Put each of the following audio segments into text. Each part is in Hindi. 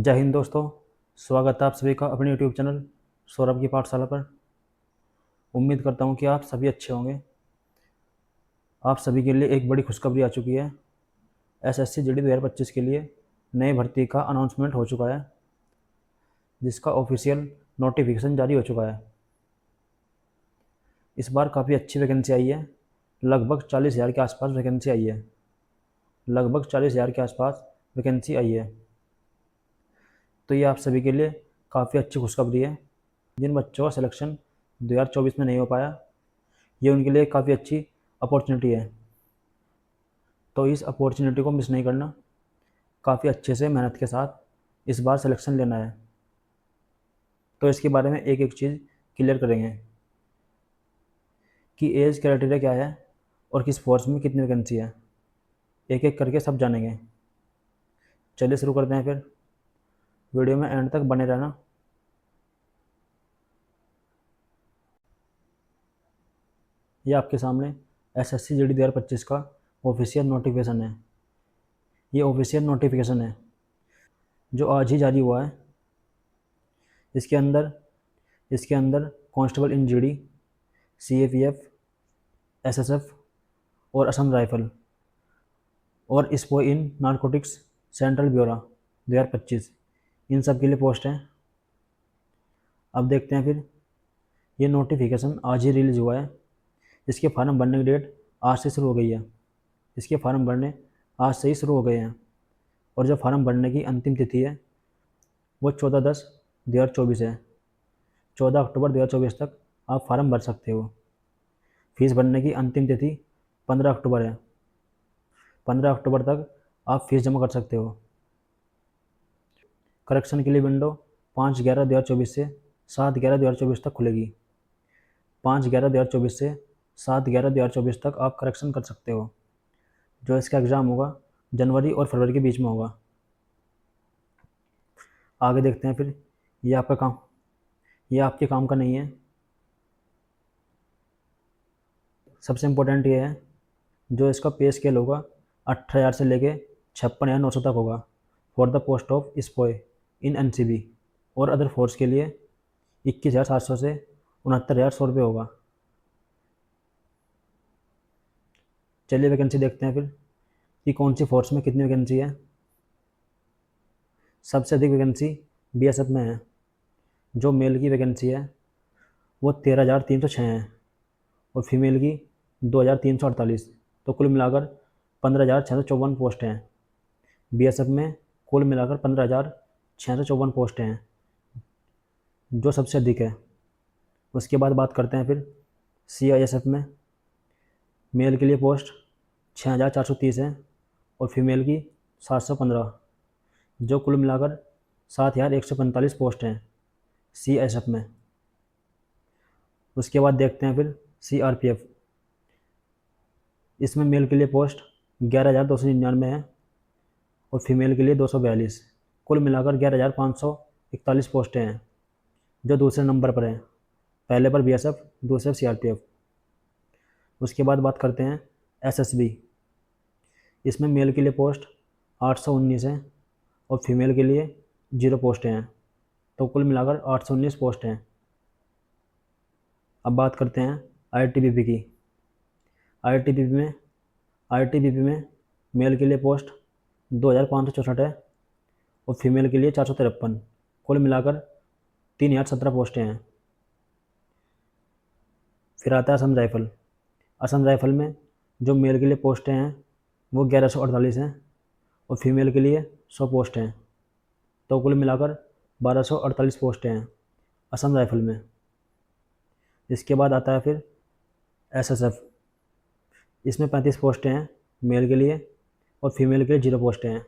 जय हिंद दोस्तों। स्वागत है आप सभी का अपने यूट्यूब चैनल सौरभ की पाठशाला पर। उम्मीद करता हूँ कि आप सभी अच्छे होंगे। आप सभी के लिए एक बड़ी खुशखबरी आ चुकी है। एसएससी जीडी 2025 के लिए नई भर्ती का अनाउंसमेंट हो चुका है, जिसका ऑफिशियल नोटिफिकेशन जारी हो चुका है। इस बार काफ़ी अच्छी वैकेंसी आई है। लगभग 40,000 के आसपास वैकेंसी आई है। लगभग 40,000 के आसपास वैकेंसी आई है। तो ये आप सभी के लिए काफ़ी अच्छी खुशखबरी है। जिन बच्चों का सिलेक्शन 2024 में नहीं हो पाया, ये उनके लिए काफ़ी अच्छी अपॉर्चुनिटी है। तो इस अपॉर्चुनिटी को मिस नहीं करना। काफ़ी अच्छे से मेहनत के साथ इस बार सिलेक्शन लेना है। तो इसके बारे में एक एक चीज़ क्लियर करेंगे कि एज क्राइटेरिया क्या है और किस फोर्स में कितनी वैकेंसी है। एक एक करके सब जानेंगे। चलिए शुरू करते हैं फिर। वीडियो में एंड तक बने रहना। ये आपके सामने एसएससी जीडी 2025 का ऑफिशियल नोटिफिकेशन है। ये ऑफिशियल नोटिफिकेशन है जो आज ही जारी हुआ है। इसके अंदर कांस्टेबल इन जीडी, सीएपीएफ, एसएसएफ और असम राइफल और स्पो इन नारकोटिक्स सेंट्रल ब्यूरो 2025, इन सब के लिए पोस्ट हैं। अब देखते हैं फिर। ये नोटिफिकेशन आज ही रिलीज़ हुआ है। इसके फार्म भरने की डेट आज से शुरू हो गई है। इसके फार्म भरने आज से ही शुरू हो गए हैं और जो फार्म भरने की अंतिम तिथि है वो 14/10/2024 है। 14 अक्टूबर 2024 तक आप फार्म भर सकते हो। फीस भरने की अंतिम तिथि 15 अक्टूबर है। 15 अक्टूबर तक आप फीस जमा कर सकते हो। करेक्शन के लिए विंडो 5/11/2024 से 7/11/2024 तक खुलेगी। 5/11/2024 से 7/11/2024 तक आप करेक्शन कर सकते हो। जो इसका एग्ज़ाम होगा जनवरी और फरवरी के बीच में होगा। आगे देखते हैं फिर। ये आपके काम का नहीं है। सबसे इम्पोर्टेंट ये है, जो इसका पे स्केल होगा 18,000 से लेके 56,900 तक होगा for the post of sepoy in NCB, और अदर फोर्स के लिए 21,700 से 69,100 रुपये होगा। चलिए वैकेंसी देखते हैं फिर कि कौन सी फोर्स में कितनी वैकेंसी है। सबसे अधिक वैकेंसी बीएसएफ में है। जो मेल की वैकेंसी है वो 13,306 है और फीमेल की 2,348। तो कुल मिलाकर 15,654 पोस्ट हैं। बीएसएफ में कुल मिलाकर 15,654 पोस्ट हैं, जो सबसे अधिक है। उसके बाद बात करते हैं फिर सीआईएसएफ में। मेल के लिए पोस्ट 6,430 है और फीमेल की 715, जो कुल मिलाकर 7,145 पोस्ट हैं सीआईएसएफ में। उसके बाद देखते हैं फिर सीआरपीएफ। इसमें मेल के लिए पोस्ट 11,299 है और फीमेल के लिए 242। कुल मिलाकर 11,541 पोस्टें हैं, जो दूसरे नंबर पर हैं। पहले पर बीएसएफ, दूसरे सीआरपीएफ। उसके बाद बात करते हैं एसएसबी। इसमें मेल के लिए पोस्ट 819 है और फीमेल के लिए 0 पोस्टें हैं। तो कुल मिलाकर 819 पोस्ट हैं। अब बात करते हैं आईटीबीपी की। आईटीबीपी में मेल के लिए पोस्ट 2,564 है और फीमेल के लिए 453। कुल मिलाकर 3,017 पोस्टें हैं। फिर आता है असम राइफल। असम राइफल में जो मेल के लिए पोस्टें हैं वो 1,148 हैं और फीमेल के लिए 100 पोस्ट हैं। तो कुल मिलाकर 1,248 पोस्टें हैं असम राइफल में। इसके बाद आता है फिर एसएसएफ। इसमें 35 पोस्टें हैं मेल के लिए और फीमेल के लिए 0 पोस्टें हैं।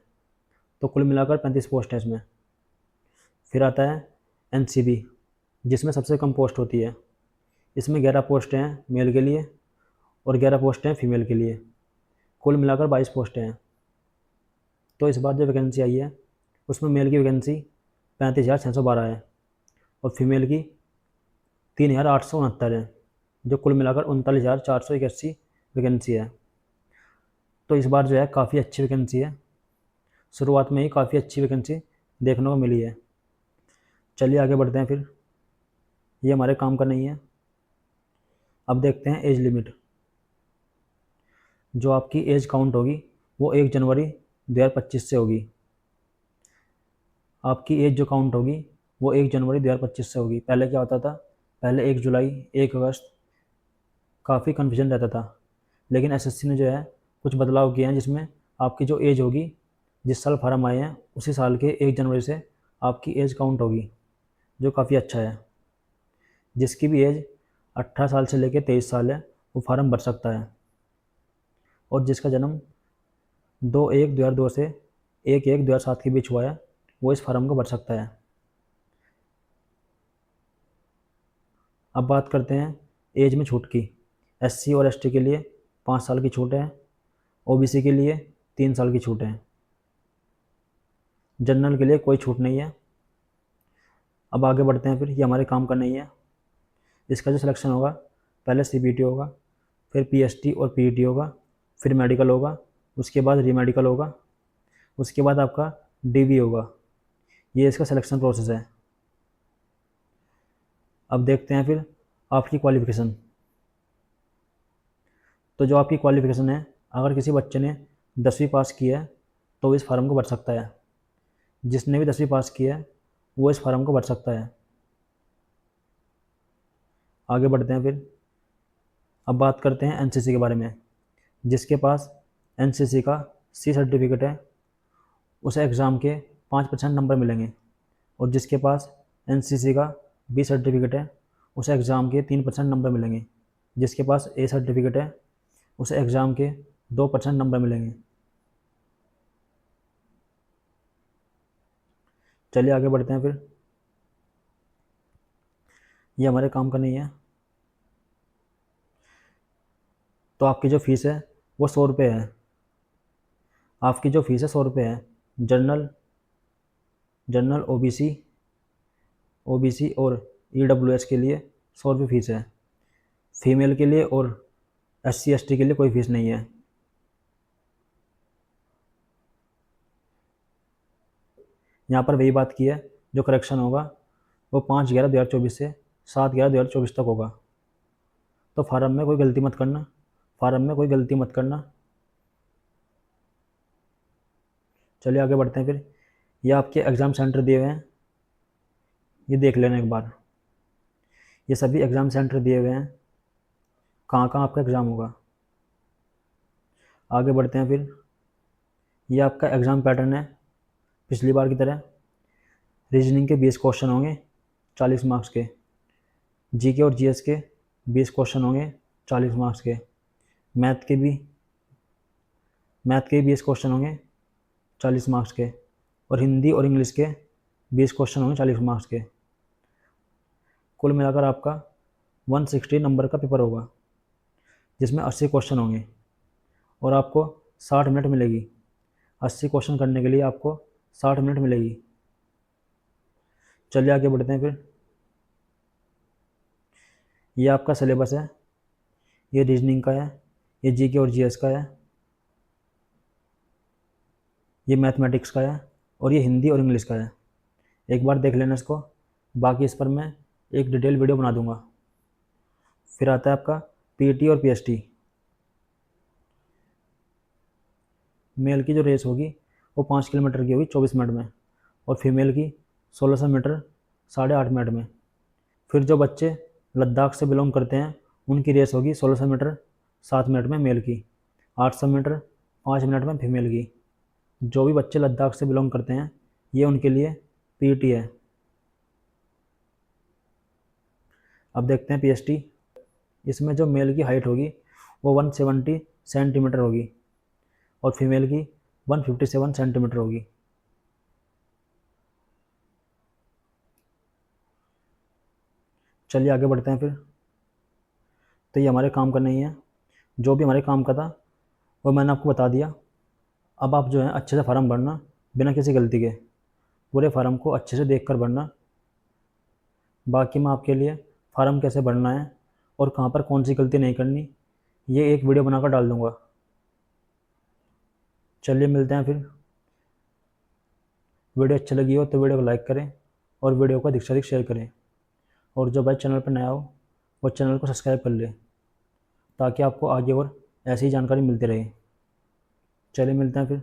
तो कुल मिलाकर 35 पोस्ट हैं इसमें। फिर आता है एनसीबी, जिसमें सबसे कम पोस्ट होती है। इसमें 11 पोस्टें हैं मेल के लिए और 11 पोस्टें हैं फीमेल के लिए। कुल मिलाकर 22 पोस्टें हैं। तो इस बार जो वैकेंसी आई है उसमें मेल की वैकेंसी 35,612 है और फीमेल की 3,869 है, जो कुल मिलाकर 39,481 वैकेंसी है। तो इस बार जो है काफ़ी अच्छी वैकेंसी है। शुरुआत में ही काफ़ी अच्छी वैकेंसी देखने को मिली है। चलिए आगे बढ़ते हैं फिर, ये हमारे काम का नहीं है। अब देखते हैं एज लिमिट। जो आपकी एज काउंट होगी वो 1 जनवरी 2025 से होगी। आपकी एज जो काउंट होगी वो 1 जनवरी 2025 से होगी। पहले क्या होता था, पहले 1 जुलाई, 1 अगस्त, काफ़ी कन्फ्यूजन रहता था। लेकिन एसएससी ने जो है कुछ बदलाव किए हैं, जिसमें आपकी जो एज होगी, जिस साल फार्म आए हैं उसी साल के 1 जनवरी से आपकी एज काउंट होगी, जो काफ़ी अच्छा है। जिसकी भी एज 18 साल से लेकर 23 साल है वो फार्म भर सकता है। और जिसका जन्म 2/1/2002 से 1/1/2007 के बीच हुआ है वो इस फार्म को भर सकता है। अब बात करते हैं एज में छूट की। एससी और एसटी के लिए 5 साल की छूट है। ओबीसी के लिए 3 साल की छूट है। जनरल के लिए कोई छूट नहीं है। अब आगे बढ़ते हैं फिर, ये हमारे काम का नहीं है। इसका जो सिलेक्शन होगा, पहले सीबीटी होगा, फिर पीएसटी और पीईटी होगा, फिर मेडिकल होगा, उसके बाद रीमेडिकल होगा, उसके बाद आपका डीवी होगा। ये इसका सिलेक्शन प्रोसेस है। अब देखते हैं फिर आपकी क्वालिफ़िकेशन। तो जो आपकी क्वालिफ़िकेशन है, अगर किसी बच्चे ने 10वीं पास की है तो इस फार्म को भर सकता है। जिसने भी 10वीं पास की है वो इस फार्म को भर सकता है। आगे बढ़ते हैं फिर, अब बात करते हैं एनसीसी के बारे में। जिसके पास एनसीसी का सी सर्टिफिकेट है उसे एग्ज़ाम के 5% नंबर मिलेंगे। और जिसके पास एनसीसी का बी सर्टिफिकेट है उसे एग्ज़ाम के 3% नंबर मिलेंगे। जिसके पास ए सर्टिफिकेट है उसे एग्ज़ाम के 2% नंबर मिलेंगे। चलिए आगे बढ़ते हैं फिर, ये हमारे काम का नहीं है। तो आपकी जो फ़ीस है वो 100 रुपये है। आपकी जो फ़ीस है 100 रुपये है। जनरल जनरल ओबीसी और ईडब्ल्यूएस के लिए 100 रुपये फ़ीस है। फीमेल के लिए और एससी एसटी के लिए कोई फ़ीस नहीं है। यहाँ पर वही बात की है, जो करेक्शन होगा वो 5/11/2024 से 7/11/2024 तक होगा। तो फार्म में कोई गलती मत करना, फार्म में कोई गलती मत करना। चलिए आगे बढ़ते हैं फिर, ये आपके एग्ज़ाम सेंटर दिए हुए हैं, ये देख लेना एक बार। ये सभी एग्ज़ाम सेंटर दिए हुए हैं, कहाँ कहाँ आपका एग्ज़ाम होगा। आगे बढ़ते हैं फिर, ये आपका एग्ज़ाम पैटर्न है पिछली बार की तरह। रीजनिंग के 20 क्वेश्चन होंगे 40 मार्क्स के। जीके और जीएस के 20 क्वेश्चन होंगे 40 मार्क्स के। मैथ के भी 20 क्वेश्चन होंगे 40 मार्क्स के। और हिंदी और इंग्लिश के 20 क्वेश्चन होंगे 40 मार्क्स के। कुल मिलाकर आपका 160 नंबर का पेपर होगा, जिसमें 80 क्वेश्चन होंगे और आपको 60 मिनट मिलेगी। 80 क्वेश्चन करने के लिए आपको 60 मिनट मिलेगी। चलिए आगे बढ़ते हैं फिर, ये आपका सिलेबस है। ये रीजनिंग का है, ये जीके और जीएस का है, ये मैथमेटिक्स का है और ये हिंदी और इंग्लिश का है। एक बार देख लेना इसको, बाकी इस पर मैं एक डिटेल वीडियो बना दूंगा। फिर आता है आपका पीटी और पीएसटी। मेल की जो रेस होगी वो 5 किलोमीटर की होगी 24 मिनट में, और फीमेल की 1600 मीटर 8.5 मिनट में। फिर जो बच्चे लद्दाख से बिलोंग करते हैं उनकी रेस होगी 1600 मीटर 7 मिनट में मेल की, 800 मीटर 5 मिनट में फीमेल की। जो भी बच्चे लद्दाख से बिलोंग करते हैं ये उनके लिए पीटी है। अब देखते हैं पीएसटी। इसमें जो मेल की हाइट होगी वो 170 सेंटीमीटर होगी और फीमेल की 157 सेंटीमीटर होगी। चलिए आगे बढ़ते हैं फिर, तो ये हमारे काम का नहीं है। जो भी हमारे काम का था वो मैंने आपको बता दिया। अब आप जो है अच्छे से फार्म भरना, बिना किसी गलती के। पूरे फार्म को अच्छे से देख कर भरना। बाकी मैं आपके लिए फार्म कैसे भरना है और कहाँ पर कौन सी गलती नहीं करनी, ये एक वीडियो बनाकर डाल दूँगा। चलिए मिलते हैं फिर। वीडियो अच्छी लगी हो तो वीडियो को लाइक करें और वीडियो को अधिक से अधिक शेयर करें। और जो भाई चैनल पर नया हो वो चैनल को सब्सक्राइब कर ले, ताकि आपको आगे और ऐसी जानकारी मिलती रहे। चलिए मिलते हैं फिर।